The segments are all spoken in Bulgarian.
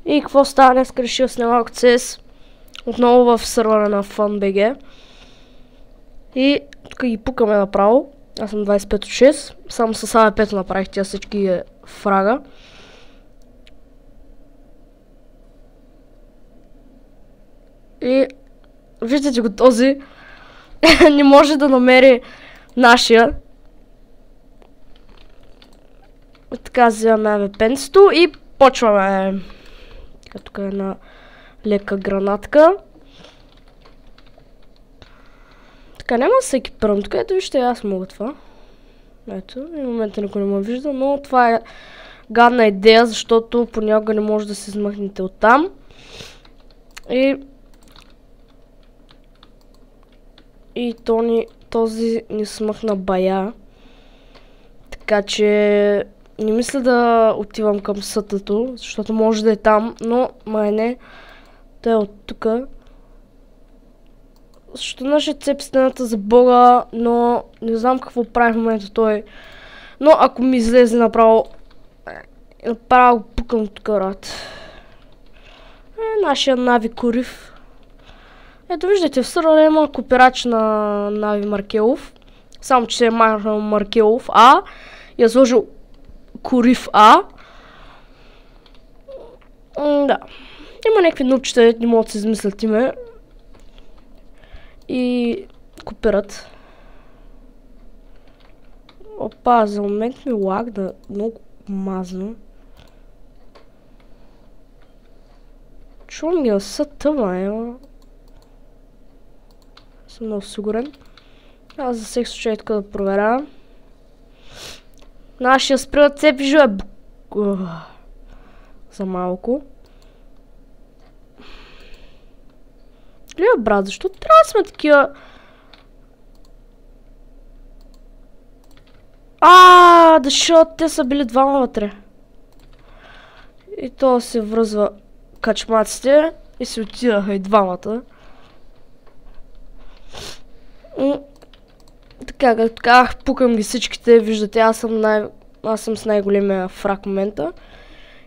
И какво става днес? Решил с малко CS. Отново в сървъра на FunBG. И тук ги пукаме направо. Аз съм 25 от 6. Само с АВП-то направих тя всички фрага. И виждате го този. Не може да намери нашия. И така взимаме АВП-нцето и почваме. Тук е една лека гранатка. Така, няма да се екипирам. Тук ето вижте, аз мога това. Ето, в момента никой не ме вижда, но това е гадна идея, защото понякога не може да се измъкнете оттам. И този ни смъкна бая. Така че не мисля да отивам към сътото, защото може да е там, но май не. Той е от тука. Защото нашия цеп стената за бога, но не знам какво прави в момента той. Но ако ми излезе направо го пукам тук, рад. Нашия Нави Корив. Ето виждате, в сървъра има копирач на Нави Маркелов. Само че се е махнал Маркелов А и е сложил Корив А. Да. Има някакви нучета, не могат да се измислят име. И копират. Опа, за момент ми лагна много мазно. Чувам ги да са тъма, съм много сигурен. Аз за всеки случай така да проверявам. Нашия спря цепи живе за малко. Гледа, брат, защо трябва да сме такива? Защото те са били двама вътре. И то се връзва качмаците и се отидаха и двамата. Така, както казах, пукам ги всичките, виждате, аз съм с най-големия фраг в момента.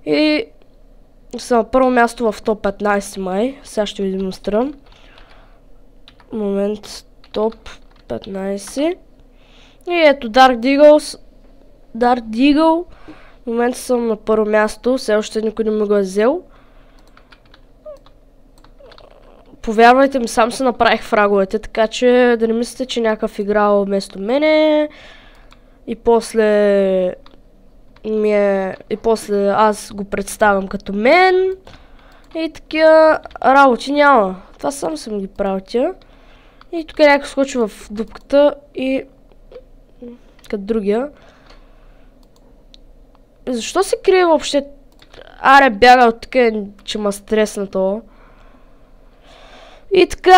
И съм на първо място в топ 15 май. Сега ще ви демонстрирам. Момент, топ 15. И ето Dark Deagle. В момента съм на първо място, все още никой не ме го е взел. Повярвайте ми, сам се направих фраговете, така че да не мислите, че някакъв играл вместо мене. И после аз го представям като мен. И такива работи няма. Това сам съм ги правил тя. И тук някой скочи в дупката и като другия. Защо се крие въобще? Аре, бяга от тук, че ма стресна това. И така.